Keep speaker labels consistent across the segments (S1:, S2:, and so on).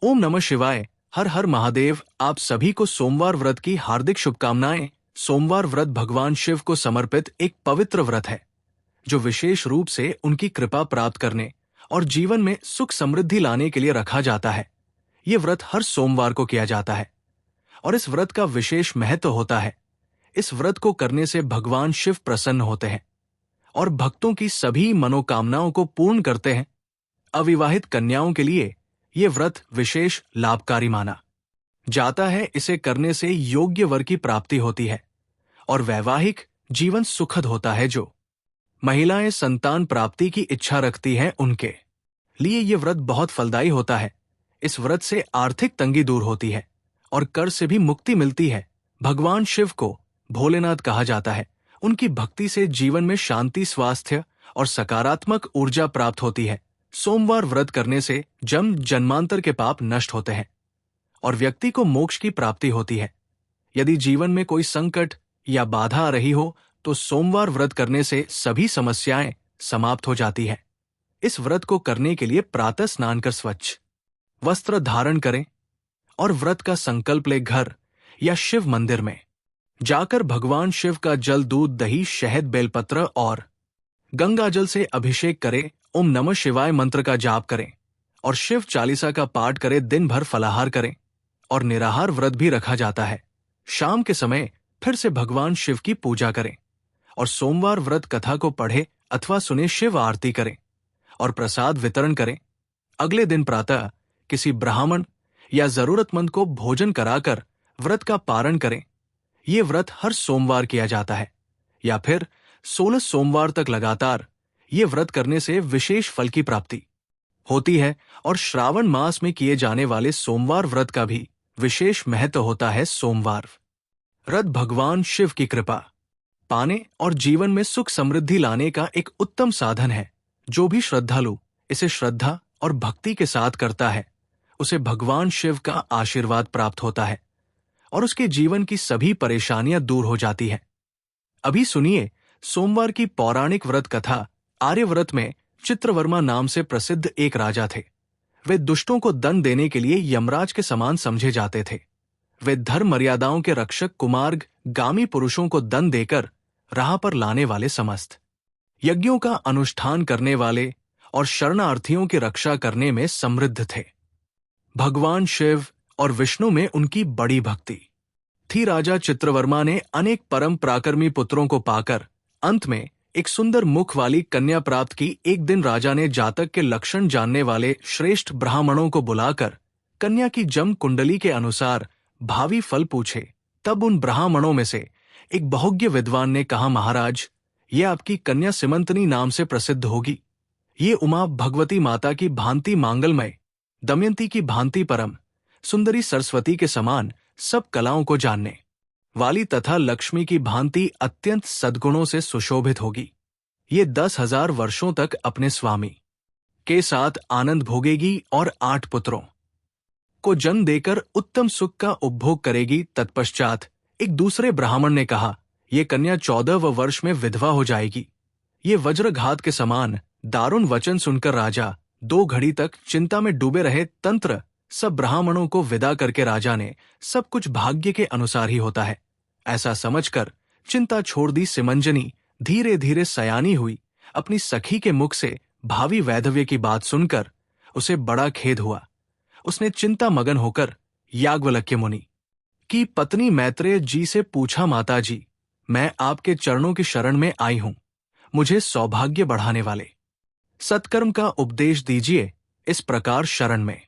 S1: ओम नमः शिवाय। हर हर महादेव। आप सभी को सोमवार व्रत की हार्दिक शुभकामनाएं। सोमवार व्रत भगवान शिव को समर्पित एक पवित्र व्रत है जो विशेष रूप से उनकी कृपा प्राप्त करने और जीवन में सुख समृद्धि लाने के लिए रखा जाता है। ये व्रत हर सोमवार को किया जाता है और इस व्रत का विशेष महत्व होता है। इस व्रत को करने से भगवान शिव प्रसन्न होते हैं और भक्तों की सभी मनोकामनाओं को पूर्ण करते हैं। अविवाहित कन्याओं के लिए ये व्रत विशेष लाभकारी माना जाता है। इसे करने से योग्य वर की प्राप्ति होती है और वैवाहिक जीवन सुखद होता है। जो महिलाएं संतान प्राप्ति की इच्छा रखती हैं उनके लिए ये व्रत बहुत फलदायी होता है। इस व्रत से आर्थिक तंगी दूर होती है और कर्ज से भी मुक्ति मिलती है। भगवान शिव को भोलेनाथ कहा जाता है। उनकी भक्ति से जीवन में शांति, स्वास्थ्य और सकारात्मक ऊर्जा प्राप्त होती है। सोमवार व्रत करने से जन्मांतर के पाप नष्ट होते हैं और व्यक्ति को मोक्ष की प्राप्ति होती है। यदि जीवन में कोई संकट या बाधा आ रही हो तो सोमवार व्रत करने से सभी समस्याएं समाप्त हो जाती है। इस व्रत को करने के लिए प्रातः स्नान कर स्वच्छ वस्त्र धारण करें और व्रत का संकल्प ले घर या शिव मंदिर में जाकर भगवान शिव का जल, दूध, दही, शहद, बेलपत्र और गंगा जल से अभिषेक करें। ओम नमः शिवाय मंत्र का जाप करें और शिव चालीसा का पाठ करें। दिन भर फलाहार करें और निराहार व्रत भी रखा जाता है। शाम के समय फिर से भगवान शिव की पूजा करें और सोमवार व्रत कथा को पढ़े अथवा सुने। शिव आरती करें और प्रसाद वितरण करें। अगले दिन प्रातः किसी ब्राह्मण या जरूरतमंद को भोजन कराकर व्रत का पारण करें। ये व्रत हर सोमवार किया जाता है या फिर 16 सोमवार तक लगातार ये व्रत करने से विशेष फल की प्राप्ति होती है। और श्रावण मास में किए जाने वाले सोमवार व्रत का भी विशेष महत्व होता है। सोमवार व्रत भगवान शिव की कृपा पाने और जीवन में सुख समृद्धि लाने का एक उत्तम साधन है। जो भी श्रद्धालु इसे श्रद्धा और भक्ति के साथ करता है उसे भगवान शिव का आशीर्वाद प्राप्त होता है और उसके जीवन की सभी परेशानियां दूर हो जाती है। अभी सुनिए सोमवार की पौराणिक व्रत कथा। आर्यव्रत में चित्रवर्मा नाम से प्रसिद्ध एक राजा थे। वे दुष्टों को दंड देने के लिए यमराज के समान समझे जाते थे। वे धर्म मर्यादाओं के रक्षक, कुमार्ग गामी पुरुषों को दंड देकर राह पर लाने वाले, समस्त यज्ञों का अनुष्ठान करने वाले और शरणार्थियों की रक्षा करने में समृद्ध थे। भगवान शिव और विष्णु में उनकी बड़ी भक्ति थी। राजा चित्रवर्मा ने अनेक परम पराक्रमी पुत्रों को पाकर अंत में एक सुंदर मुख वाली कन्या प्राप्त की। एक दिन राजा ने जातक के लक्षण जानने वाले श्रेष्ठ ब्राह्मणों को बुलाकर कन्या की जम कुंडली के अनुसार भावी फल पूछे। तब उन ब्राह्मणों में से एक बहुज्ञ विद्वान ने कहा, महाराज, ये आपकी कन्या सिमंतनी नाम से प्रसिद्ध होगी। ये उमा भगवती माता की भांति मांगलमय, दमयंती की भांति परम सुंदरी, सरस्वती के समान सब कलाओं को जानने वाली तथा लक्ष्मी की भांति अत्यंत सद्गुणों से सुशोभित होगी। ये 10,000 वर्षों तक अपने स्वामी के साथ आनंद भोगेगी और 8 पुत्रों को जन्म देकर उत्तम सुख का उपभोग करेगी। तत्पश्चात एक दूसरे ब्राह्मण ने कहा, ये कन्या 14वें वर्ष में विधवा हो जाएगी। ये वज्रघात के समान दारुण वचन सुनकर राजा 2 घड़ी तक चिंता में डूबे रहे। तंत्र सब ब्राह्मणों को विदा करके राजा ने सब कुछ भाग्य के अनुसार ही होता है ऐसा समझकर चिंता छोड़ दी। सिमंजनी धीरे धीरे सयानी हुई। अपनी सखी के मुख से भावी वैधव्य की बात सुनकर उसे बड़ा खेद हुआ। उसने चिंता मगन होकर याज्ञवल्क्य मुनि की पत्नी मैत्रेय जी से पूछा, माता जी, मैं आपके चरणों की शरण में आई हूं। मुझे सौभाग्य बढ़ाने वाले सत्कर्म का उपदेश दीजिए। इस प्रकार शरण में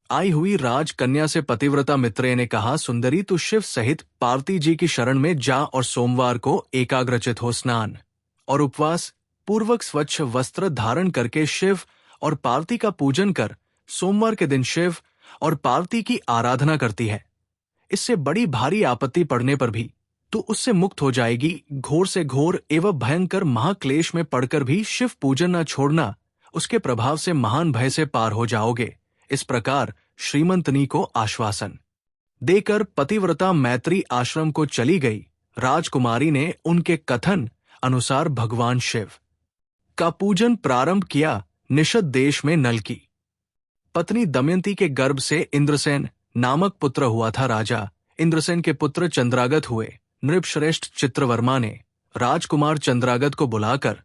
S1: आई हुई राजकन्या से पतिव्रता मित्रेय ने कहा, सुंदरी, तू शिव सहित पार्वती जी की शरण में जा और सोमवार को एकाग्रचित हो स्नान और उपवास पूर्वक स्वच्छ वस्त्र धारण करके शिव और पार्वती का पूजन कर। सोमवार के दिन शिव और पार्वती की आराधना करती है। इससे बड़ी भारी आपत्ति पड़ने पर भी तू उससे मुक्त हो जाएगी। घोर से घोर एवं भयंकर महाक्लेश में पड़कर भी शिव पूजन न छोड़ना। उसके प्रभाव से महान भय से पार हो जाओगे। इस प्रकार श्रीमंतनी को आश्वासन देकर पतिव्रता मैत्री आश्रम को चली गई। राजकुमारी ने उनके कथन अनुसार भगवान शिव का पूजन प्रारंभ किया। निषद देश में नल की पत्नी दमयंती के गर्भ से इंद्रसेन नामक पुत्र हुआ था। राजा इंद्रसेन के पुत्र चंद्रागत हुए। नृपश्रेष्ठ चित्रवर्मा ने राजकुमार चंद्रागत को बुलाकर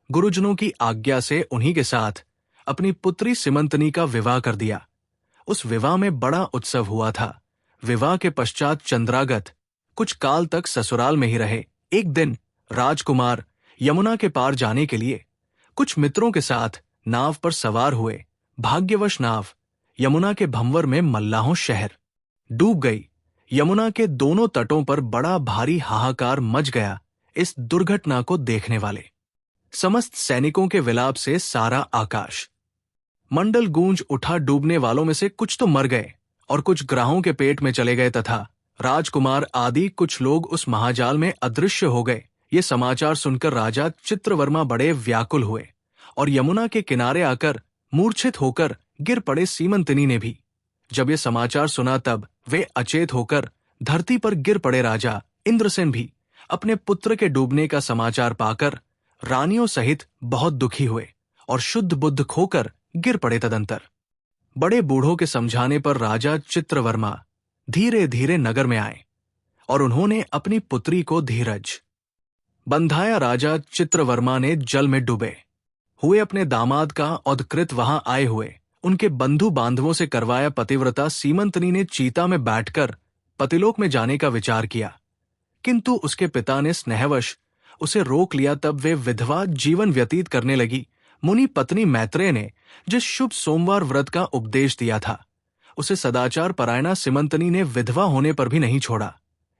S1: गुरुजनों की आज्ञा से उन्हीं के साथ अपनी पुत्री सिमंतनी का विवाह कर दिया। उस विवाह में बड़ा उत्सव हुआ था। विवाह के पश्चात चंद्रागत कुछ काल तक ससुराल में ही रहे। एक दिन राजकुमार यमुना के पार जाने के लिए कुछ मित्रों के साथ नाव पर सवार हुए। भाग्यवश नाव यमुना के भंवर में मल्लाहों शहर डूब गई। यमुना के दोनों तटों पर बड़ा भारी हाहाकार मच गया। इस दुर्घटना को देखने वाले समस्त सैनिकों के विलाप से सारा आकाश मंडल गूंज उठा। डूबने वालों में से कुछ तो मर गए और कुछ ग्राहों के पेट में चले गए तथा राजकुमार आदि कुछ लोग उस महाजाल में अदृश्य हो गए। ये समाचार सुनकर राजा चित्रवर्मा बड़े व्याकुल हुए और यमुना के किनारे आकर मूर्छित होकर गिर पड़े। सीमंतनी ने भी जब ये समाचार सुना तब वे अचेत होकर धरती पर गिर पड़े। राजा इंद्रसेन भी अपने पुत्र के डूबने का समाचार पाकर रानियों सहित बहुत दुखी हुए और शुद्ध बुद्ध खोकर गिर पड़े। तदंतर बड़े बूढ़ों के समझाने पर राजा चित्रवर्मा धीरे धीरे नगर में आए और उन्होंने अपनी पुत्री को धीरज बंधाया। राजा चित्रवर्मा ने जल में डूबे हुए अपने दामाद का औदकृत वहां आए हुए उनके बंधु बांधवों से करवाया। पतिव्रता सीमंतनी ने चीता में बैठकर पतिलोक में जाने का विचार किया, किंतु उसके पिता ने स्नेहवश उसे रोक लिया। तब वे विधवा जीवन व्यतीत करने लगी। मुनि पत्नी मैत्रेय ने जिस शुभ सोमवार व्रत का उपदेश दिया था उसे सदाचार परायणा सिमंतनी ने विधवा होने पर भी नहीं छोड़ा।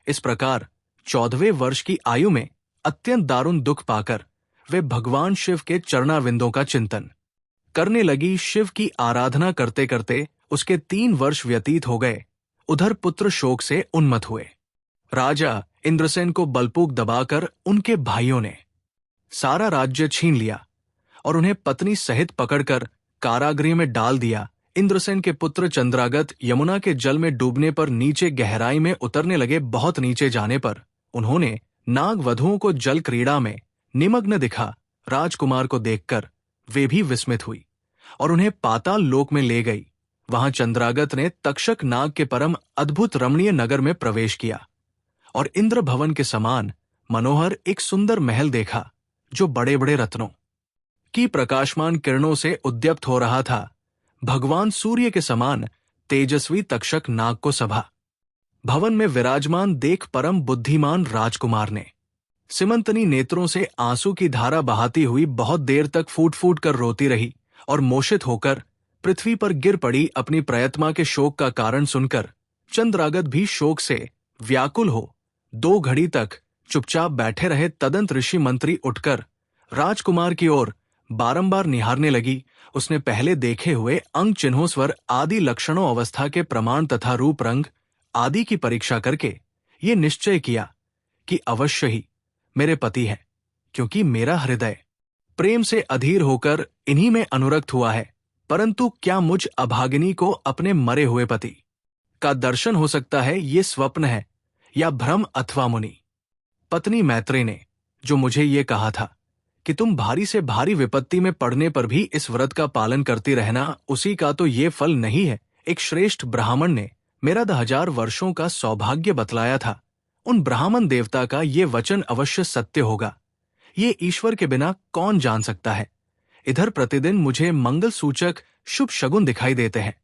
S1: इस प्रकार 14वें वर्ष की आयु में अत्यंत दारुण दुख पाकर वे भगवान शिव के चरणारविंदों का चिंतन करने लगी। शिव की आराधना करते करते उसके 3 वर्ष व्यतीत हो गए। उधर पुत्र शोक से उन्मत्त हुए। राजा इंद्रसेन को बलपूर्वक दबाकर उनके भाइयों ने सारा राज्य छीन लिया और उन्हें पत्नी सहित पकड़कर कारागृह में डाल दिया। इंद्रसेन के पुत्र चंद्रागत यमुना के जल में डूबने पर नीचे गहराई में उतरने लगे। बहुत नीचे जाने पर उन्होंने नाग वधुओं को जल क्रीड़ा में निमग्न दिखा। राजकुमार को देखकर वे भी विस्मित हुई और उन्हें पाताल लोक में ले गई। वहां चंद्रागत ने तक्षक नाग के परम अद्भुत रमणीय नगर में प्रवेश किया और इंद्र भवन के समान मनोहर एक सुंदर महल देखा जो बड़े बड़े रत्नों की प्रकाशमान किरणों से उद्दीप्त हो रहा था। भगवान सूर्य के समान तेजस्वी तक्षक नाग को सभा भवन में विराजमान देख परम बुद्धिमान राजकुमार ने सिमंतनी नेत्रों से आंसू की धारा बहाती हुई बहुत देर तक फूट फूट कर रोती रही और मोषित होकर पृथ्वी पर गिर पड़ी। अपनी प्रयत्मा के शोक का कारण सुनकर चंद्रागत भी शोक से व्याकुल हो 2 घड़ी तक चुपचाप बैठे रहे। तदंत ऋषि मंत्री उठकर राजकुमार की ओर बारंबार निहारने लगी। उसने पहले देखे हुए अंग चिन्हों स्वर आदि लक्षणों अवस्था के प्रमाण तथा रूप रंग आदि की परीक्षा करके ये निश्चय किया कि अवश्य ही मेरे पति है, क्योंकि मेरा हृदय प्रेम से अधीर होकर इन्हीं में अनुरक्त हुआ है। परंतु क्या मुझ अभागिनी को अपने मरे हुए पति का दर्शन हो सकता है? ये स्वप्न है या भ्रम अथवा मुनि? पत्नी मैत्रेय ने जो मुझे ये कहा था कि तुम भारी से भारी विपत्ति में पड़ने पर भी इस व्रत का पालन करती रहना, उसी का तो ये फल नहीं है। एक श्रेष्ठ ब्राह्मण ने मेरा 1000 वर्षों का सौभाग्य बतलाया था। उन ब्राह्मण देवता का ये वचन अवश्य सत्य होगा, ये ईश्वर के बिना कौन जान सकता है। इधर प्रतिदिन मुझे मंगल सूचक शुभ शगुन दिखाई देते हैं।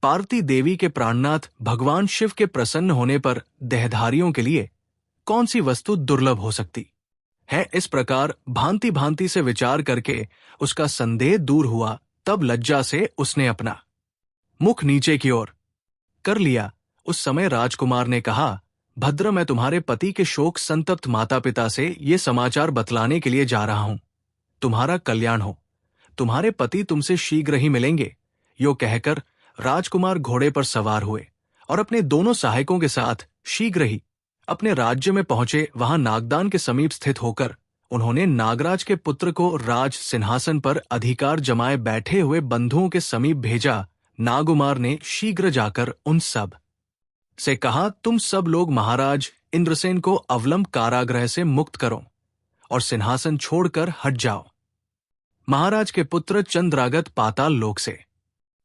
S1: पार्वती देवी के प्राणनाथ भगवान शिव के प्रसन्न होने पर देहधारियों के लिए कौन सी वस्तु दुर्लभ हो सकती है। इस प्रकार भांति भांति से विचार करके उसका संदेह दूर हुआ। तब लज्जा से उसने अपना मुख नीचे की ओर कर लिया। उस समय राजकुमार ने कहा, भद्र, मैं तुम्हारे पति के शोक संतप्त माता पिता से ये समाचार बतलाने के लिए जा रहा हूं। तुम्हारा कल्याण हो, तुम्हारे पति तुमसे शीघ्र ही मिलेंगे। यो कहकर राजकुमार घोड़े पर सवार हुए और अपने दोनों सहायकों के साथ शीघ्र ही अपने राज्य में पहुंचे। वहां नागदान के समीप स्थित होकर उन्होंने नागराज के पुत्र को राज सिंहासन पर अधिकार जमाए बैठे हुए बंधुओं के समीप भेजा। नागुमार ने शीघ्र जाकर उन सब से कहा, तुम सब लोग महाराज इंद्रसेन को अवलंब कारागृह से मुक्त करो और सिंहासन छोड़कर हट जाओ। महाराज के पुत्र चंद्रागत पाताल लोक से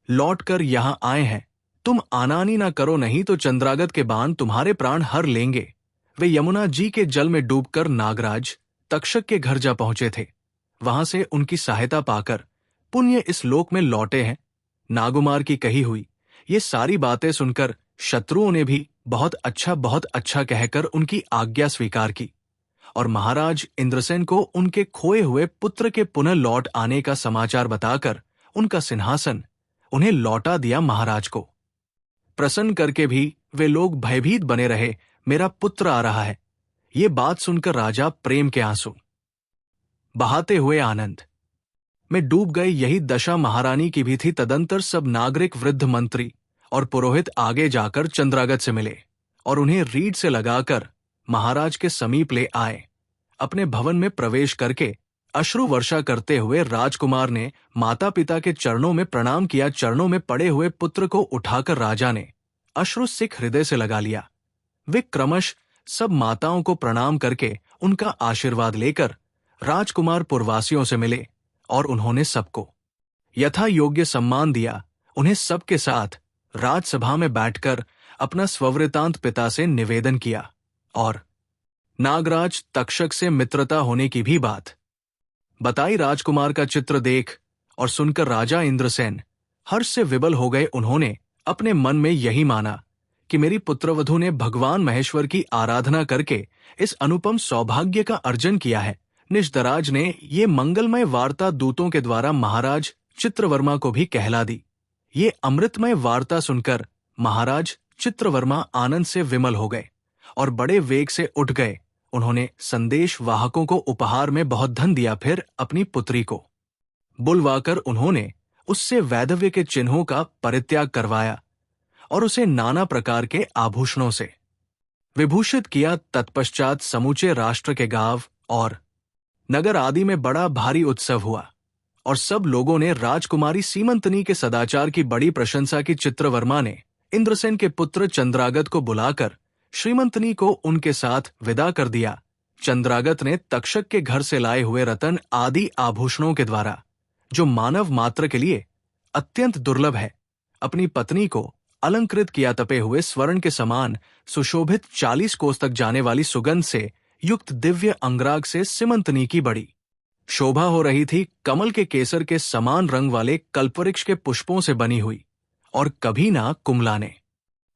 S1: लौट कर यहां आए हैं। तुम आनानी ना करो, नहीं तो चंद्रागत के बाण तुम्हारे प्राण हर लेंगे। वे यमुना जी के जल में डूबकर नागराज तक्षक के घर जा पहुंचे थे। वहां से उनकी सहायता पाकर पुण्य इस लोक में लौटे हैं। नागुमार की कही हुई ये सारी बातें सुनकर शत्रुओं ने भी बहुत अच्छा कहकर उनकी आज्ञा स्वीकार की और महाराज इंद्रसेन को उनके खोए हुए पुत्र के पुनः लौट आने का समाचार बताकर उनका सिंहासन उन्हें लौटा दिया। महाराज को प्रसन्न करके भी वे लोग भयभीत बने रहे, मेरा पुत्र आ रहा है। ये बात सुनकर राजा प्रेम के आंसू बहाते हुए आनंद में डूब गए। यही दशा महारानी की भी थी। तदंतर सब नागरिक, वृद्ध, मंत्री और पुरोहित आगे जाकर चंद्रागत से मिले और उन्हें रीढ़ से लगाकर महाराज के समीप ले आए। अपने भवन में प्रवेश करके अश्रु वर्षा करते हुए राजकुमार ने माता पिता के चरणों में प्रणाम किया। चरणों में पड़े हुए पुत्र को उठाकर राजा ने अश्रु सिख हृदय से लगा लिया। वे क्रमश सब माताओं को प्रणाम करके उनका आशीर्वाद लेकर राजकुमार पुरवासियों से मिले और उन्होंने सबको यथा योग्य सम्मान दिया। उन्हें सबके साथ राजसभा में बैठकर अपना स्ववृतांत पिता से निवेदन किया और नागराज तक्षक से मित्रता होने की भी बात बताई। राजकुमार का चित्र देख और सुनकर राजा इंद्रसेन हर्ष से विबल हो गए। उन्होंने अपने मन में यही माना कि मेरी पुत्रवधू ने भगवान महेश्वर की आराधना करके इस अनुपम सौभाग्य का अर्जन किया है। निषदराज ने ये मंगलमय वार्ता दूतों के द्वारा महाराज चित्रवर्मा को भी कहला दी। ये अमृतमय वार्ता सुनकर महाराज चित्रवर्मा आनंद से विमल हो गए और बड़े वेग से उठ गए। उन्होंने संदेश वाहकों को उपहार में बहुत धन दिया। फिर अपनी पुत्री को बुलवाकर उन्होंने उससे वैधव्य के चिन्हों का परित्याग करवाया और उसे नाना प्रकार के आभूषणों से विभूषित किया। तत्पश्चात समूचे राष्ट्र के गांव और नगर आदि में बड़ा भारी उत्सव हुआ और सब लोगों ने राजकुमारी सीमंतनी के सदाचार की बड़ी प्रशंसा की। चित्रवर्मा ने इंद्रसेन के पुत्र चंद्रागत को बुलाकर श्रीमंतनी को उनके साथ विदा कर दिया। चंद्रागत ने तक्षक के घर से लाए हुए रतन आदि आभूषणों के द्वारा, जो मानव मात्र के लिए अत्यंत दुर्लभ है, अपनी पत्नी को अलंकृत किया। तपे हुए स्वर्ण के समान सुशोभित 40 कोस तक जाने वाली सुगंध से युक्त दिव्य अंगराग से सीमंतनी की बड़ी शोभा हो रही थी। कमल के केसर के समान रंग वाले कल्पवृक्ष के पुष्पों से बनी हुई और कभी ना कुमलाने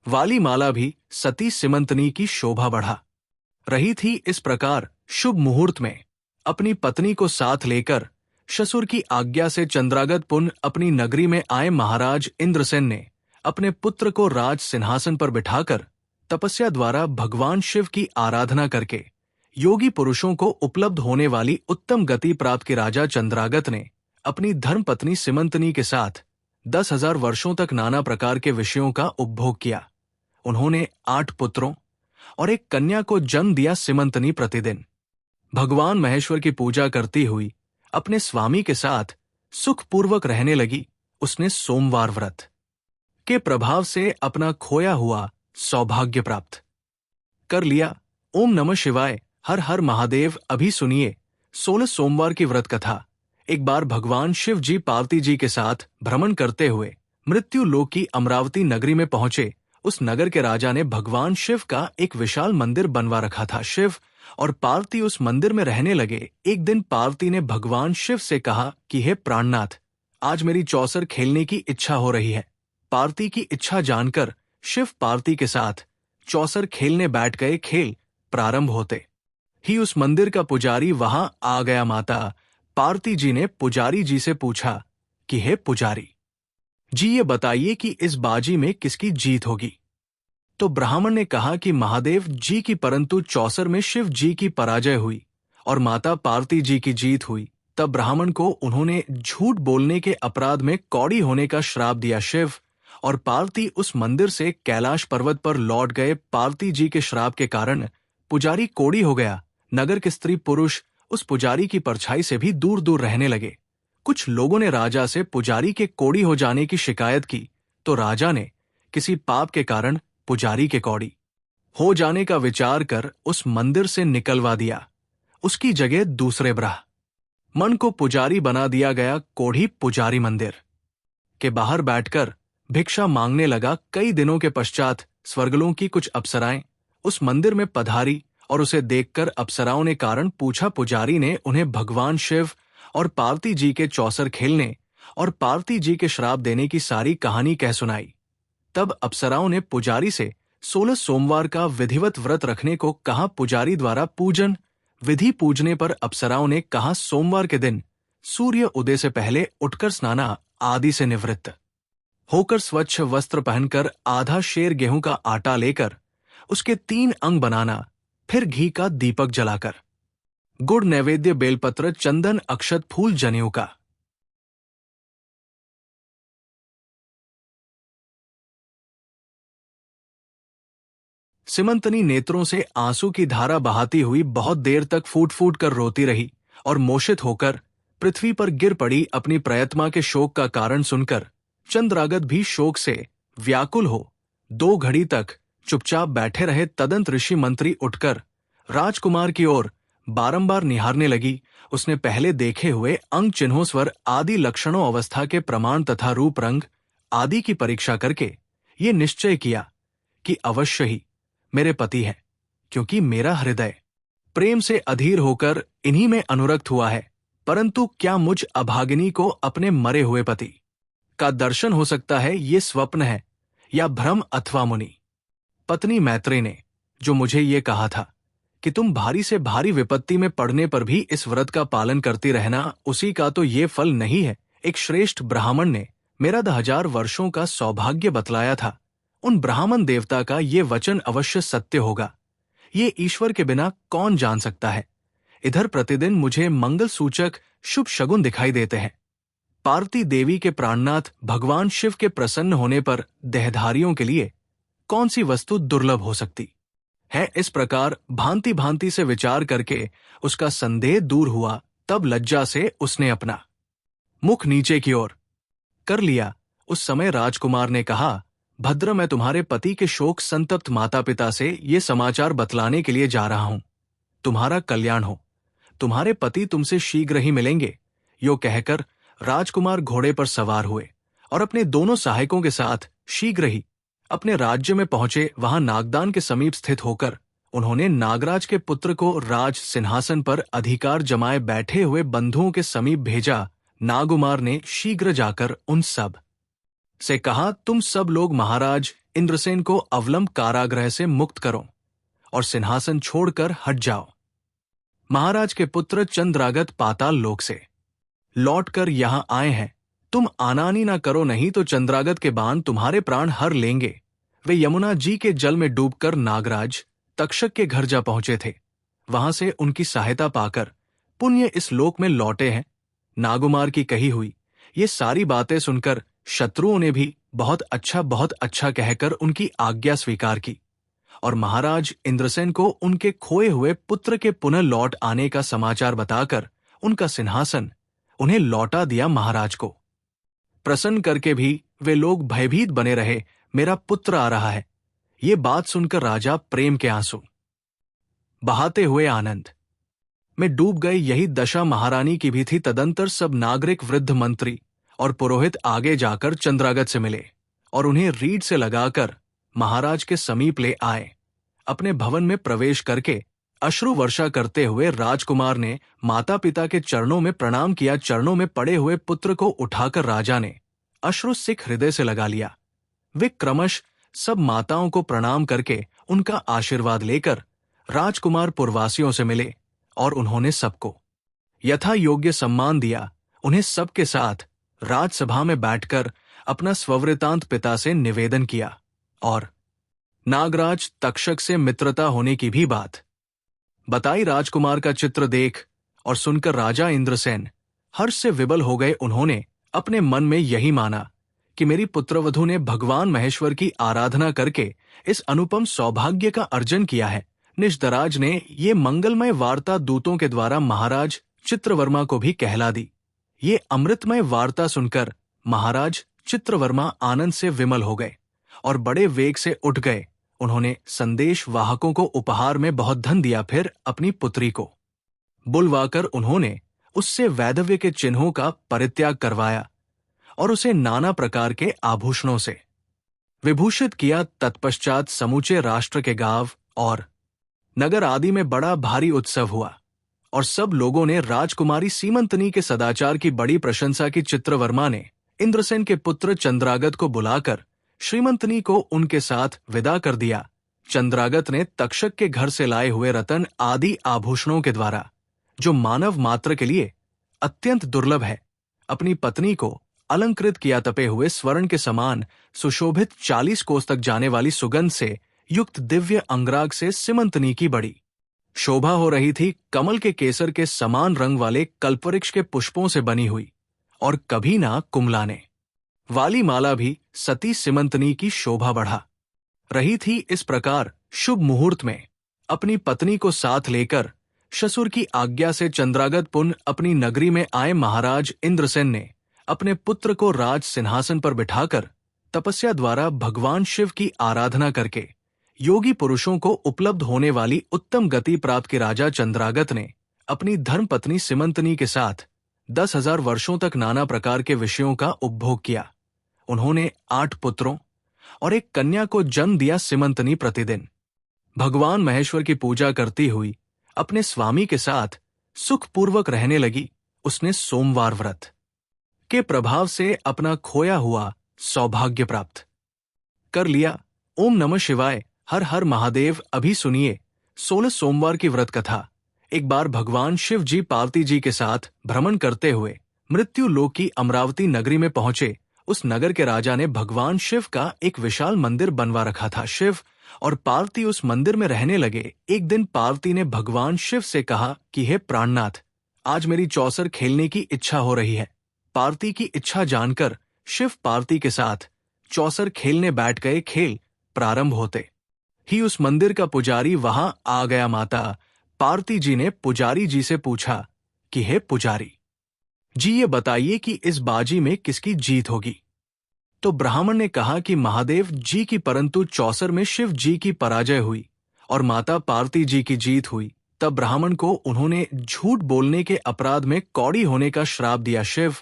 S1: वाली माला भी सती सीमंतनी की शोभा बढ़ा रही थी। इस प्रकार शुभ मुहूर्त में अपनी पत्नी को साथ लेकर ससुर की आज्ञा से चंद्रागत पुन अपनी नगरी में आए। महाराज इंद्रसेन ने अपने पुत्र को राज सिंहासन पर बिठाकर तपस्या द्वारा भगवान शिव की आराधना करके योगी पुरुषों को उपलब्ध होने वाली उत्तम गति प्राप्त के राजा चंद्रागत ने अपनी धर्मपत्नी सीमंतनी के साथ 10,000 वर्षों तक नाना प्रकार के विषयों का उपभोग किया। उन्होंने 8 पुत्रों और एक कन्या को जन्म दिया। सीमंतनी प्रतिदिन भगवान महेश्वर की पूजा करती हुई अपने स्वामी के साथ सुखपूर्वक रहने लगी। उसने सोमवार व्रत के प्रभाव से अपना खोया हुआ सौभाग्य प्राप्त कर लिया। ओम नमः शिवाय, हर हर महादेव। अभी सुनिए 16 सोमवार की व्रत कथा। एक बार भगवान शिव जी पार्वती जी के साथ भ्रमण करते हुए मृत्यु लोक की अमरावती नगरी में पहुंचे। उस नगर के राजा ने भगवान शिव का एक विशाल मंदिर बनवा रखा था। शिव और पार्वती उस मंदिर में रहने लगे। एक दिन पार्वती ने भगवान शिव से कहा कि हे प्राणनाथ, आज मेरी चौसर खेलने की इच्छा हो रही है। पार्वती की इच्छा जानकर शिव पार्वती के साथ चौसर खेलने बैठ गए। खेल प्रारंभ होते ही उस मंदिर का पुजारी वहां आ गया। माता पार्वती जी ने पुजारी जी से पूछा कि हे पुजारी जी, ये बताइए कि इस बाजी में किसकी जीत होगी। तो ब्राह्मण ने कहा कि महादेव जी की, परंतु चौसर में शिव जी की पराजय हुई और माता पार्वती जी की जीत हुई। तब ब्राह्मण को उन्होंने झूठ बोलने के अपराध में कौड़ी होने का श्राप दिया। शिव और पार्वती उस मंदिर से कैलाश पर्वत पर लौट गए। पार्वती जी के श्राप के कारण पुजारी कोढ़ी हो गया। नगर के स्त्री पुरुष उस पुजारी की परछाई से भी दूर दूर रहने लगे। कुछ लोगों ने राजा से पुजारी के कोढ़ी हो जाने की शिकायत की, तो राजा ने किसी पाप के कारण पुजारी के कौड़ी हो जाने का विचार कर उस मंदिर से निकलवा दिया। उसकी जगह दूसरे ब्राह्मण को पुजारी बना दिया गया। कोढ़ी पुजारी मंदिर के बाहर बैठकर भिक्षा मांगने लगा। कई दिनों के पश्चात स्वर्गलोक की कुछ अप्सराएं उस मंदिर में पधारी और उसे देखकर अप्सराओं ने कारण पूछा। पुजारी ने उन्हें भगवान शिव और पार्वती जी के चौसर खेलने और पार्वती जी के श्राप देने की सारी कहानी कह सुनाई। तब अप्सराओं ने पुजारी से 16 सोमवार का विधिवत व्रत रखने को कहा। पुजारी द्वारा पूजन विधि पूजने पर अप्सराओं ने कहा, सोमवार के दिन सूर्य उदय से पहले उठकर स्नाना आदि से निवृत्त होकर स्वच्छ वस्त्र पहनकर आधा शेर गेहूं का आटा लेकर उसके 3 अंग बनाना, फिर घी का दीपक जलाकर गुड़ नैवेद्य, बेलपत्र, चंदन, अक्षत, फूल, जनेऊ का सिमंतनी नेत्रों से आंसू की धारा बहाती हुई बहुत देर तक फूट फूट कर रोती रही और मोषित होकर पृथ्वी पर गिर पड़ी। अपनी प्रयत्मा के शोक का कारण सुनकर चंद्रागत भी शोक से व्याकुल हो 2 घड़ी तक चुपचाप बैठे रहे। तदंत ऋषि मंत्री उठकर राजकुमार की ओर बारंबार निहारने लगी। उसने पहले देखे हुए अंग चिन्हों, स्वर आदि लक्षणों, अवस्था के प्रमाण तथा रूप रंग आदि की परीक्षा करके ये निश्चय किया कि अवश्य ही मेरे पति हैं, क्योंकि मेरा हृदय प्रेम से अधीर होकर इन्हीं में अनुरक्त हुआ है। परंतु क्या मुझ अभागिनी को अपने मरे हुए पति का दर्शन हो सकता है? ये स्वप्न है या भ्रम अथवा मुनि? पत्नी मैत्री ने जो मुझे ये कहा था कि तुम भारी से भारी विपत्ति में पड़ने पर भी इस व्रत का पालन करती रहना, उसी का तो ये फल नहीं है। एक श्रेष्ठ ब्राह्मण ने मेरा 1000 वर्षों का सौभाग्य बतलाया था। उन ब्राह्मण देवता का ये वचन अवश्य सत्य होगा, ये ईश्वर के बिना कौन जान सकता है। इधर प्रतिदिन मुझे मंगल सूचक शुभ शगुन दिखाई देते हैं। पार्वती देवी के प्राणनाथ भगवान शिव के प्रसन्न होने पर देहधारियों के लिए कौन सी वस्तु दुर्लभ हो सकती है? इस प्रकार भांति भांति से विचार करके उसका संदेह दूर हुआ। तब लज्जा से उसने अपना मुख नीचे की ओर कर लिया। उस समय राजकुमार ने कहा, भद्र, मैं तुम्हारे पति के शोक संतप्त माता पिता से ये समाचार बतलाने के लिए जा रहा हूं। तुम्हारा कल्याण हो, तुम्हारे पति तुमसे शीघ्र ही मिलेंगे। यो कहकर राजकुमार घोड़े पर सवार हुए और अपने दोनों सहायकों के साथ शीघ्र ही अपने राज्य में पहुंचे। वहां नागदान के समीप स्थित होकर उन्होंने नागराज के पुत्र को राज सिंहासन पर अधिकार जमाए बैठे हुए बंधुओं के समीप भेजा। नागुमार ने शीघ्र जाकर उन सब से कहा, तुम सब लोग महाराज इंद्रसेन को अवलंब कारागृह से मुक्त करो और सिंहासन छोड़कर हट जाओ। महाराज के पुत्र चंद्रागत पाताल लोक से लौटकर यहां आए हैं। तुम आनानी ना करो, नहीं तो चंद्रागत के बाण तुम्हारे प्राण हर लेंगे। वे यमुना जी के जल में डूबकर नागराज तक्षक के घर जा पहुंचे थे। वहां से उनकी सहायता पाकर पुण्य इस लोक में लौटे हैं। नागुमार की कही हुई ये सारी बातें सुनकर शत्रुओं ने भी बहुत अच्छा कहकर उनकी आज्ञा स्वीकार की और महाराज इंद्रसेन को उनके खोए हुए पुत्र के पुनः लौट आने का समाचार बताकर उनका सिंहासन उन्हें लौटा दिया। महाराज को प्रसन्न करके भी वे लोग भयभीत बने रहे। मेरा पुत्र आ रहा है, ये बात सुनकर राजा प्रेम के आंसू बहाते हुए आनंद में डूब गए। यही दशा महारानी की भी थी। तदंतर सब नागरिक, वृद्ध, मंत्री और पुरोहित आगे जाकर चंद्रागत से मिले और उन्हें रीढ़ से लगाकर महाराज के समीप ले आए। अपने भवन में प्रवेश करके अश्रु वर्षा करते हुए राजकुमार ने माता पिता के चरणों में प्रणाम किया। चरणों में पड़े हुए पुत्र को उठाकर राजा ने अश्रु सिख हृदय से लगा लिया। वे क्रमश सब माताओं को प्रणाम करके उनका आशीर्वाद लेकर राजकुमार पुरवासियों से मिले और उन्होंने सबको यथा योग्य सम्मान दिया। उन्हें सबके साथ राजसभा में बैठकर अपना स्ववृतांत पिता से निवेदन किया और नागराज तक्षक से मित्रता होने की भी बात बताई। राजकुमार का चित्र देख और सुनकर राजा इंद्रसेन हर्ष से विबल हो गए। उन्होंने अपने मन में यही माना कि मेरी पुत्रवधू ने भगवान महेश्वर की आराधना करके इस अनुपम सौभाग्य का अर्जन किया है। निषदराज ने ये मंगलमय वार्ता दूतों के द्वारा महाराज चित्रवर्मा को भी कहला दी। ये अमृतमय वार्ता सुनकर महाराज चित्रवर्मा आनंद से विमल हो गए और बड़े वेग से उठ गए। उन्होंने संदेश वाहकों को उपहार में बहुत धन दिया। फिर अपनी पुत्री को बुलवाकर उन्होंने उससे वैधव्य के चिन्हों का परित्याग करवाया और उसे नाना प्रकार के आभूषणों से विभूषित किया। तत्पश्चात समूचे राष्ट्र के गांव और नगर आदि में बड़ा भारी उत्सव हुआ और सब लोगों ने राजकुमारी सीमंतनी के सदाचार की बड़ी प्रशंसा की। चित्रवर्मा ने इंद्रसेन के पुत्र चंद्रागत को बुलाकर श्रीमंतनी को उनके साथ विदा कर दिया। चंद्रागत ने तक्षक के घर से लाए हुए रतन आदि आभूषणों के द्वारा, जो मानव मात्र के लिए अत्यंत दुर्लभ है, अपनी पत्नी को अलंकृत किया। तपे हुए स्वर्ण के समान सुशोभित 40 कोस तक जाने वाली सुगंध से युक्त दिव्य अंगराग से सीमंतनी की बड़ी शोभा हो रही थी। कमल के केसर के समान रंग वाले कल्पवृक्ष के पुष्पों से बनी हुई और कभी ना कुमलाने वाली माला भी सती सीमंतनी की शोभा बढ़ा रही थी। इस प्रकार शुभ मुहूर्त में अपनी पत्नी को साथ लेकर ससुर की आज्ञा से चंद्रागत पुन अपनी नगरी में आए। महाराज इंद्रसेन ने अपने पुत्र को राज सिंहासन पर बिठाकर तपस्या द्वारा भगवान शिव की आराधना करके योगी पुरुषों को उपलब्ध होने वाली उत्तम गति प्राप्त की। राजा चंद्रागत ने अपनी धर्मपत्नी सीमंतनी के साथ 10,000 वर्षों तक नाना प्रकार के विषयों का उपभोग किया। उन्होंने 8 पुत्रों और एक कन्या को जन्म दिया। सीमंतनी प्रतिदिन भगवान महेश्वर की पूजा करती हुई अपने स्वामी के साथ सुखपूर्वक रहने लगी। उसने सोमवार व्रत के प्रभाव से अपना खोया हुआ सौभाग्य प्राप्त कर लिया। ओम नमः शिवाय, हर हर महादेव। अभी सुनिए 16 सोमवार की व्रत कथा। एक बार भगवान शिव जी पार्वती जी के साथ भ्रमण करते हुए मृत्यु लोक की अमरावती नगरी में पहुंचे। उस नगर के राजा ने भगवान शिव का एक विशाल मंदिर बनवा रखा था। शिव और पार्वती उस मंदिर में रहने लगे। एक दिन पार्वती ने भगवान शिव से कहा कि हे प्राणनाथ, आज मेरी चौसर खेलने की इच्छा हो रही है। पार्वती की इच्छा जानकर शिव पार्वती के साथ चौसर खेलने बैठ गए। खेल प्रारंभ होते ही उस मंदिर का पुजारी वहां आ गया। माता पार्वती जी ने पुजारी जी से पूछा कि हे पुजारी जी, ये बताइए कि इस बाजी में किसकी जीत होगी। तो ब्राह्मण ने कहा कि महादेव जी की, परंतु चौसर में शिव जी की पराजय हुई और माता पार्वती जी की जीत हुई। तब ब्राह्मण को उन्होंने झूठ बोलने के अपराध में कौड़ी होने का श्राप दिया। शिव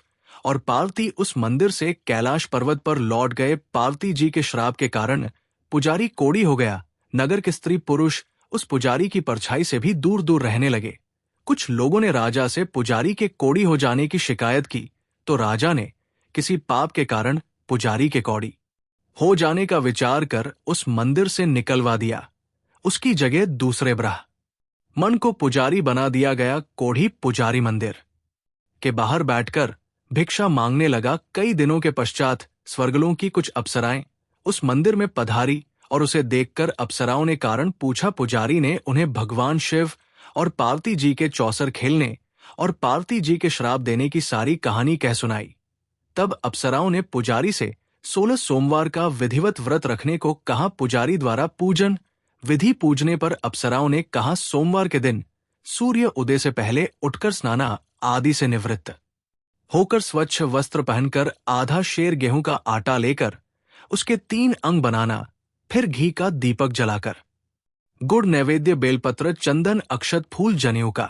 S1: और पार्वती उस मंदिर से कैलाश पर्वत पर लौट गए। पार्वती जी के श्राप के कारण पुजारी कोढ़ी हो गया। नगर के स्त्री पुरुष उस पुजारी की परछाई से भी दूर दूर रहने लगे। कुछ लोगों ने राजा से पुजारी के कोढ़ी हो जाने की शिकायत की, तो राजा ने किसी पाप के कारण पुजारी के कोढ़ी हो जाने का विचार कर उस मंदिर से निकलवा दिया। उसकी जगह दूसरे ब्राह्मण को पुजारी बना दिया गया। कोढ़ी पुजारी मंदिर के बाहर बैठकर भिक्षा मांगने लगा। कई दिनों के पश्चात स्वर्गलोक की कुछ अप्सराएं उस मंदिर में पधारी और उसे देखकर अप्सराओं ने कारण पूछा। पुजारी ने उन्हें भगवान शिव और पार्वती जी के चौसर खेलने और पार्वती जी के श्राप देने की सारी कहानी कह सुनाई। तब अप्सराओं ने पुजारी से 16 सोमवार का विधिवत व्रत रखने को कहा। पुजारी द्वारा पूजन विधि पूजने पर अप्सराओं ने कहा, सोमवार के दिन सूर्य उदय से पहले उठकर स्नाना आदि से निवृत्त होकर स्वच्छ वस्त्र पहनकर आधा शेर गेहूं का आटा लेकर उसके 3 अंग बनाना, फिर घी का दीपक जलाकर गुड़ नैवेद्य बेलपत्र चंदन अक्षत फूल जनेऊ का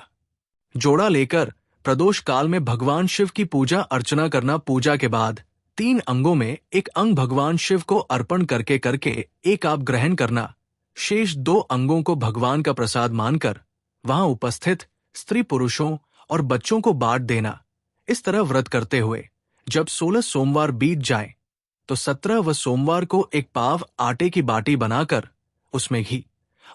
S1: जोड़ा लेकर प्रदोष काल में भगवान शिव की पूजा अर्चना करना। पूजा के बाद 3 अंगों में एक अंग भगवान शिव को अर्पण करके एक आप ग्रहण करना। शेष 2 अंगों को भगवान का प्रसाद मानकर वहां उपस्थित स्त्री पुरुषों और बच्चों को बांट देना। इस तरह व्रत करते हुए जब 16 सोमवार बीत जाए तो 17 सोमवार को एक पाव आटे की बाटी बनाकर उसमें घी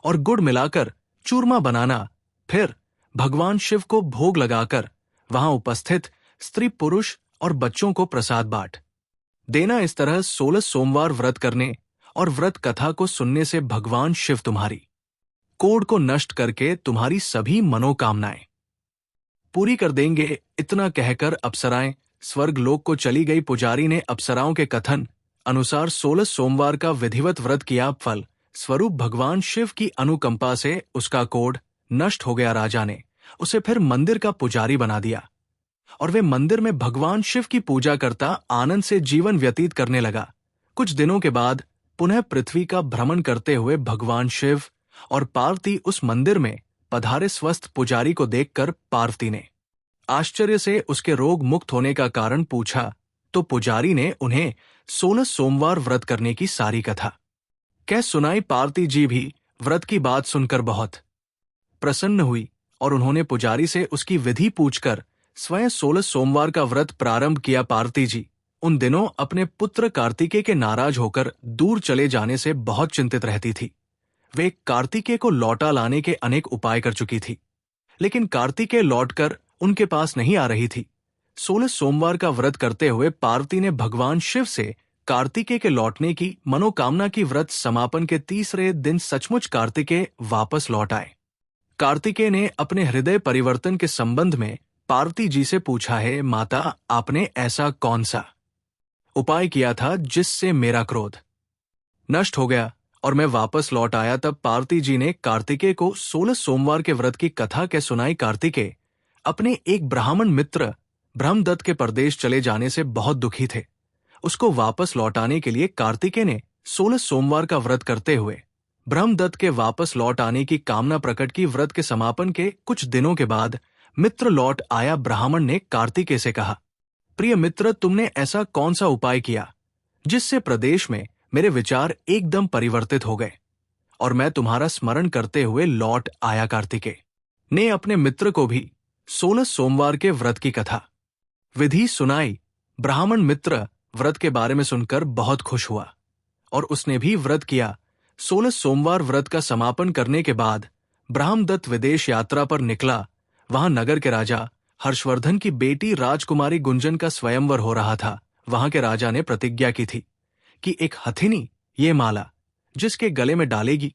S1: और गुड़ मिलाकर चूरमा बनाना। फिर भगवान शिव को भोग लगाकर वहां उपस्थित स्त्री पुरुष और बच्चों को प्रसाद बांट देना। इस तरह 16 सोमवार व्रत करने और व्रत कथा को सुनने से भगवान शिव तुम्हारी कोढ़ को नष्ट करके तुम्हारी सभी मनोकामनाएं पूरी कर देंगे। इतना कहकर अप्सराएं स्वर्गलोक को चली गई। पुजारी ने अप्सराओं के कथन अनुसार 16 सोमवार का विधिवत व्रत किया। फल स्वरूप भगवान शिव की अनुकंपा से उसका कोढ़ नष्ट हो गया। राजा ने उसे फिर मंदिर का पुजारी बना दिया और वे मंदिर में भगवान शिव की पूजा करता आनंद से जीवन व्यतीत करने लगा। कुछ दिनों के बाद पुनः पृथ्वी का भ्रमण करते हुए भगवान शिव और पार्वती उस मंदिर में पधारे। स्वस्थ पुजारी को देखकर पार्वती ने आश्चर्य से उसके रोग मुक्त होने का कारण पूछा, तो पुजारी ने उन्हें 16 सोमवार व्रत करने की सारी कथा कह सुनाई। पार्वती जी भी व्रत की बात सुनकर बहुत प्रसन्न हुई और उन्होंने पुजारी से उसकी विधि पूछकर स्वयं 16 सोमवार का व्रत प्रारंभ किया। पार्वती जी उन दिनों अपने पुत्र कार्तिकेय के नाराज होकर दूर चले जाने से बहुत चिंतित रहती थी। वे कार्तिकेय को लौटा लाने के अनेक उपाय कर चुकी थी, लेकिन कार्तिकेय लौटकर उनके पास नहीं आ रही थी। 16 सोमवार का व्रत करते हुए पार्वती ने भगवान शिव से कार्तिकेय के लौटने की मनोकामना की। व्रत समापन के तीसरे दिन सचमुच कार्तिकेय वापस लौट आए। कार्तिकेय ने अपने हृदय परिवर्तन के संबंध में पार्वती जी से पूछा है, माता आपने ऐसा कौन सा उपाय किया था जिससे मेरा क्रोध नष्ट हो गया और मैं वापस लौट आया? तब पार्वती जी ने कार्तिकेय को 16 सोमवार के व्रत की कथा कह सुनाई। कार्तिकेय अपने एक ब्राह्मण मित्र ब्रह्मदत्त के परदेश चले जाने से बहुत दुखी थे। उसको वापस लौटाने के लिए कार्तिकेय ने 16 सोमवार का व्रत करते हुए ब्रह्मदत्त के वापस लौट आने की कामना प्रकट की। व्रत के समापन के कुछ दिनों के बाद मित्र लौट आया। ब्राह्मण ने कार्तिकेय से कहा, प्रिय मित्र, तुमने ऐसा कौन सा उपाय किया जिससे प्रदेश में मेरे विचार एकदम परिवर्तित हो गए और मैं तुम्हारा स्मरण करते हुए लौट आया? कार्तिकेय ने अपने मित्र को भी 16 सोमवार के व्रत की कथा विधि सुनाई। ब्राह्मण मित्र व्रत के बारे में सुनकर बहुत खुश हुआ और उसने भी व्रत किया। 16 सोमवार व्रत का समापन करने के बाद ब्रह्मदत्त विदेश यात्रा पर निकला। वहां नगर के राजा हर्षवर्धन की बेटी राजकुमारी गुंजन का स्वयंवर हो रहा था। वहां के राजा ने प्रतिज्ञा की थी कि एक हथिनी ये माला जिसके गले में डालेगी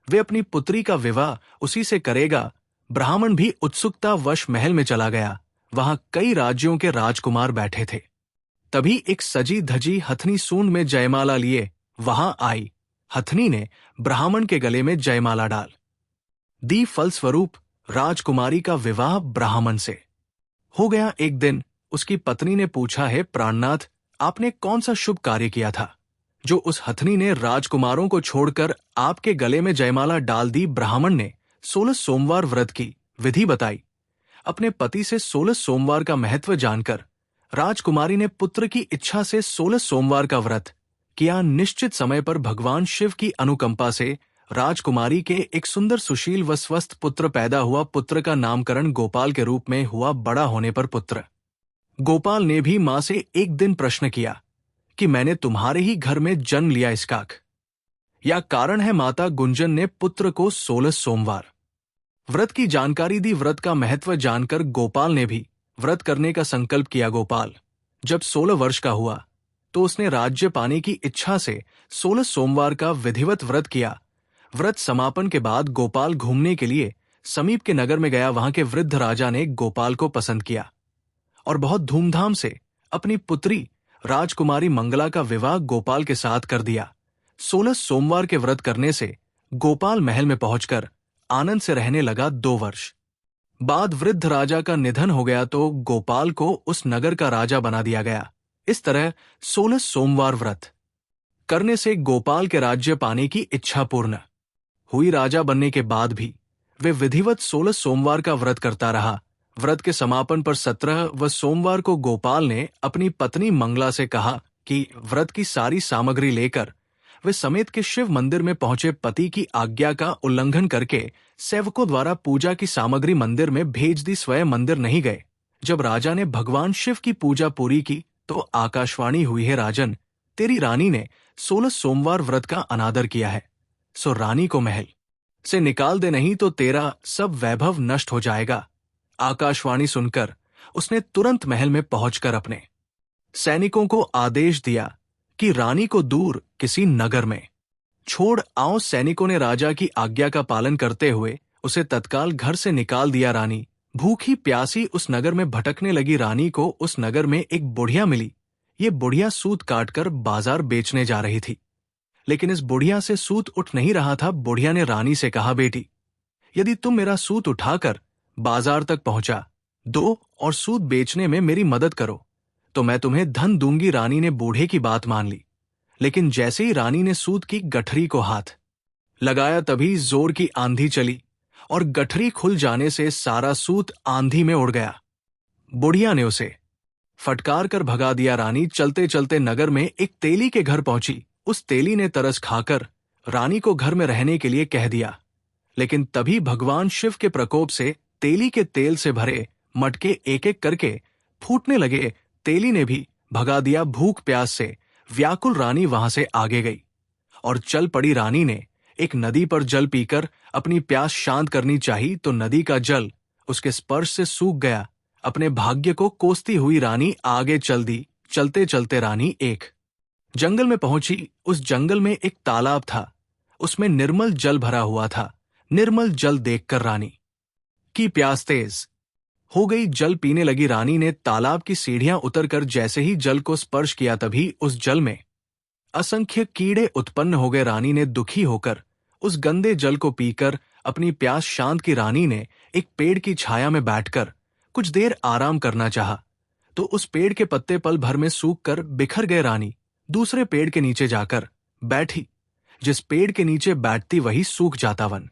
S1: वे अपनी पुत्री का विवाह उसी से करेगा। ब्राह्मण भी उत्सुकता वश महल में चला गया। वहां कई राज्यों के राजकुमार बैठे थे। तभी एक सजी धजी हथनी सूंड में जयमाला लिए वहां आई। हथनी ने ब्राह्मण के गले में जयमाला डाल दी। फलस्वरूप राजकुमारी का विवाह ब्राह्मण से हो गया। एक दिन उसकी पत्नी ने पूछा है, प्राणनाथ, आपने कौन सा शुभ कार्य किया था जो उस हथनी ने राजकुमारों को छोड़कर आपके गले में जयमाला डाल दी? ब्राह्मण ने 16 सोमवार व्रत की विधि बताई। अपने पति से 16 सोमवार का महत्व जानकर राजकुमारी ने पुत्र की इच्छा से 16 सोमवार का व्रत किया। निश्चित समय पर भगवान शिव की अनुकंपा से राजकुमारी के एक सुंदर सुशील व स्वस्थ पुत्र पैदा हुआ। पुत्र का नामकरण गोपाल के रूप में हुआ। बड़ा होने पर पुत्र गोपाल ने भी मां से एक दिन प्रश्न किया कि मैंने तुम्हारे ही घर में जन्म लिया, इसका या कारण है? माता गुंजन ने पुत्र को 16 सोमवार व्रत की जानकारी दी। व्रत का महत्व जानकर गोपाल ने भी व्रत करने का संकल्प किया। गोपाल जब 16 वर्ष का हुआ तो उसने राज्य पाने की इच्छा से 16 सोमवार का विधिवत व्रत किया। व्रत समापन के बाद गोपाल घूमने के लिए समीप के नगर में गया। वहां के वृद्ध राजा ने गोपाल को पसंद किया और बहुत धूमधाम से अपनी पुत्री राजकुमारी मंगला का विवाह गोपाल के साथ कर दिया। 16 सोमवार के व्रत करने से गोपाल महल में पहुंचकर आनंद से रहने लगा। 2 वर्ष बाद वृद्ध राजा का निधन हो गया तो गोपाल को उस नगर का राजा बना दिया गया। इस तरह 16 सोमवार व्रत करने से गोपाल के राज्य पाने की इच्छा पूर्ण हुई। राजा बनने के बाद भी वे विधिवत 16 सोमवार का व्रत करता रहा। व्रत के समापन पर 17 व सोमवार को गोपाल ने अपनी पत्नी मंगला से कहा कि व्रत की सारी सामग्री लेकर वे समेत के शिव मंदिर में पहुंचे। पति की आज्ञा का उल्लंघन करके सेवकों द्वारा पूजा की सामग्री मंदिर में भेज दी। स्वयं मंदिर नहीं गए। जब राजा ने भगवान शिव की पूजा पूरी की तो आकाशवाणी हुई है, राजन, तेरी रानी ने 16 सोमवार व्रत का अनादर किया है, सो रानी को महल से निकाल दे, नहीं तो तेरा सब वैभव नष्ट हो जाएगा। आकाशवाणी सुनकर उसने तुरंत महल में पहुंचकर अपने सैनिकों को आदेश दिया कि रानी को दूर किसी नगर में छोड़ आओ। सैनिकों ने राजा की आज्ञा का पालन करते हुए उसे तत्काल घर से निकाल दिया। रानी भूखी प्यासी उस नगर में भटकने लगी। रानी को उस नगर में एक बुढ़िया मिली। ये बुढ़िया सूत काटकर बाजार बेचने जा रही थी, लेकिन इस बुढ़िया से सूत उठ नहीं रहा था। बुढ़िया ने रानी से कहा, बेटी, यदि तुम मेरा सूत उठाकर बाजार तक पहुंचा दो और सूत बेचने में मेरी मदद करो तो मैं तुम्हें धन दूंगी। रानी ने बूढ़े की बात मान ली, लेकिन जैसे ही रानी ने सूत की गठरी को हाथ लगाया तभी जोर की आंधी चली और गठरी खुल जाने से सारा सूत आंधी में उड़ गया। बुढ़िया ने उसे फटकार कर भगा दिया। रानी चलते चलते नगर में एक तेली के घर पहुंची। उस तेली ने तरस खाकर रानी को घर में रहने के लिए कह दिया, लेकिन तभी भगवान शिव के प्रकोप से तेली के तेल से भरे मटके एक एक करके फूटने लगे। तेली ने भी भगा दिया। भूख प्यास से व्याकुल रानी वहां से आगे गई और चल पड़ी। रानी ने एक नदी पर जल पीकर अपनी प्यास शांत करनी चाही तो नदी का जल उसके स्पर्श से सूख गया। अपने भाग्य को कोसती हुई रानी आगे चल दी। चलते चलते रानी एक जंगल में पहुंची। उस जंगल में एक तालाब था, उसमें निर्मल जल भरा हुआ था। निर्मल जल देखकर रानी की प्यास तेज हो गई। जल पीने लगी। रानी ने तालाब की सीढ़ियां उतरकर जैसे ही जल को स्पर्श किया, तभी उस जल में असंख्य कीड़े उत्पन्न हो गए। रानी ने दुखी होकर उस गंदे जल को पीकर अपनी प्यास शांत की। रानी ने एक पेड़ की छाया में बैठकर कुछ देर आराम करना चाहा, तो उस पेड़ के पत्ते पल भर में सूखकर बिखर गए। रानी दूसरे पेड़ के नीचे जाकर बैठी। जिस पेड़ के नीचे बैठती वही सूख जाता वन।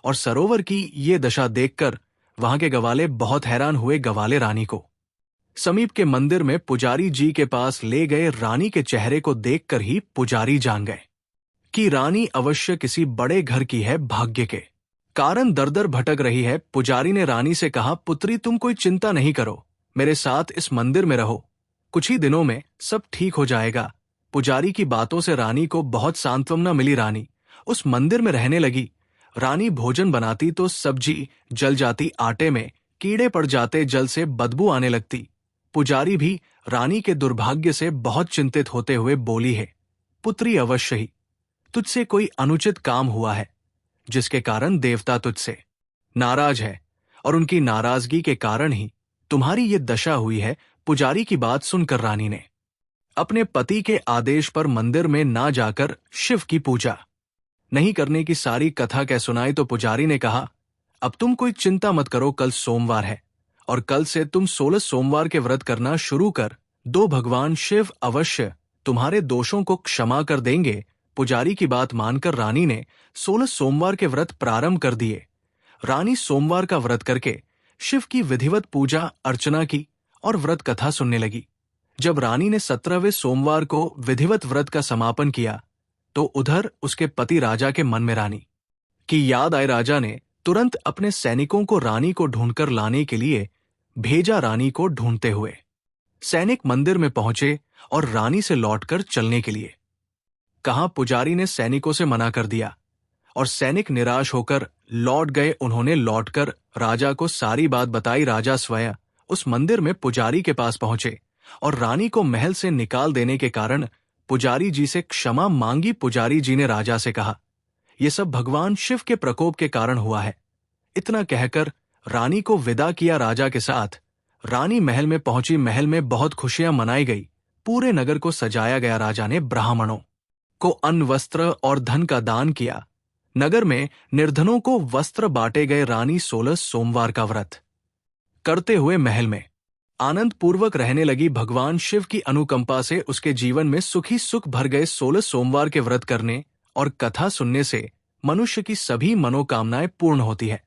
S1: और सरोवर की ये दशा देखकर वहां के गवाले बहुत हैरान हुए। गवाले रानी को समीप के मंदिर में पुजारी जी के पास ले गए। रानी के चेहरे को देखकर ही पुजारी जान गए कि रानी अवश्य किसी बड़े घर की है। भाग्य के कारण दर दर भटक रही है। पुजारी ने रानी से कहा, पुत्री तुम कोई चिंता नहीं करो, मेरे साथ इस मंदिर में रहो, कुछ ही दिनों में सब ठीक हो जाएगा। पुजारी की बातों से रानी को बहुत सांत्वना मिली। रानी उस मंदिर में रहने लगी। रानी भोजन बनाती तो सब्जी जल जाती, आटे में कीड़े पड़ जाते, जल से बदबू आने लगती। पुजारी भी रानी के दुर्भाग्य से बहुत चिंतित होते हुए बोली है, पुत्री अवश्य ही तुझसे कोई अनुचित काम हुआ है, जिसके कारण देवता तुझसे नाराज है और उनकी नाराजगी के कारण ही तुम्हारी ये दशा हुई है। पुजारी की बात सुनकर रानी ने अपने पति के आदेश पर मंदिर में ना जाकर शिव की पूजा नहीं करने की सारी कथा कह सुनाई। तो पुजारी ने कहा, अब तुम कोई चिंता मत करो, कल सोमवार है और कल से तुम 16 सोमवार के व्रत करना शुरू कर दो, भगवान शिव अवश्य तुम्हारे दोषों को क्षमा कर देंगे। पुजारी की बात मानकर रानी ने 16 सोमवार के व्रत प्रारंभ कर दिए। रानी सोमवार का व्रत करके शिव की विधिवत पूजा अर्चना की और व्रत कथा सुनने लगी। जब रानी ने 17वें सोमवार को विधिवत व्रत का समापन किया, तो उधर उसके पति राजा के मन में रानी की याद आई। राजा ने तुरंत अपने सैनिकों को रानी को ढूंढकर लाने के लिए भेजा। रानी को ढूंढते हुए सैनिक मंदिर में पहुंचे और रानी से लौटकर चलने के लिए कहा। पुजारी ने सैनिकों से मना कर दिया और सैनिक निराश होकर लौट गए। उन्होंने लौटकर राजा को सारी बात बताई। राजा स्वयं उस मंदिर में पुजारी के पास पहुंचे और रानी को महल से निकाल देने के कारण पुजारी जी से क्षमा मांगी। पुजारी जी ने राजा से कहा, यह सब भगवान शिव के प्रकोप के कारण हुआ है। इतना कहकर रानी को विदा किया। राजा के साथ रानी महल में पहुंची। महल में बहुत खुशियां मनाई गई, पूरे नगर को सजाया गया। राजा ने ब्राह्मणों को अन्न वस्त्र और धन का दान किया। नगर में निर्धनों को वस्त्र बांटे गए। रानी 16 सोमवार का व्रत करते हुए महल में आनंद पूर्वक रहने लगी। भगवान शिव की अनुकंपा से उसके जीवन में सुखी सुख भर गए। 16 सोमवार के व्रत करने और कथा सुनने से मनुष्य की सभी मनोकामनाएं पूर्ण होती है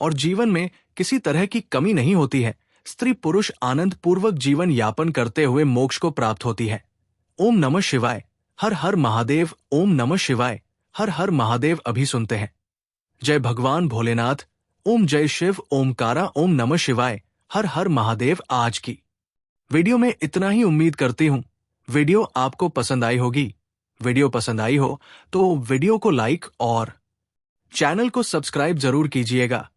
S1: और जीवन में किसी तरह की कमी नहीं होती है। स्त्री पुरुष आनंद पूर्वक जीवन यापन करते हुए मोक्ष को प्राप्त होती है। ओम नमः शिवाय, हर हर महादेव। ओम नमः शिवाय, हर हर महादेव। अभी सुनते हैं। जय भगवान भोलेनाथ। ओम जय शिव ओमकारा। ओम नमः शिवाय, हर हर महादेव। आज की वीडियो में इतना ही। उम्मीद करती हूं वीडियो आपको पसंद आई होगी। वीडियो पसंद आई हो तो वीडियो को लाइक और चैनल को सब्सक्राइब जरूर कीजिएगा।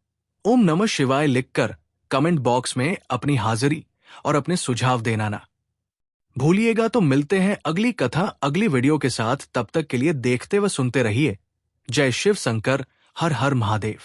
S1: ओम नमः शिवाय लिखकर कमेंट बॉक्स में अपनी हाजिरी और अपने सुझाव देना ना भूलिएगा। तो मिलते हैं अगली कथा अगली वीडियो के साथ। तब तक के लिए देखते व सुनते रहिए। जय शिव शंकर, हर हर महादेव।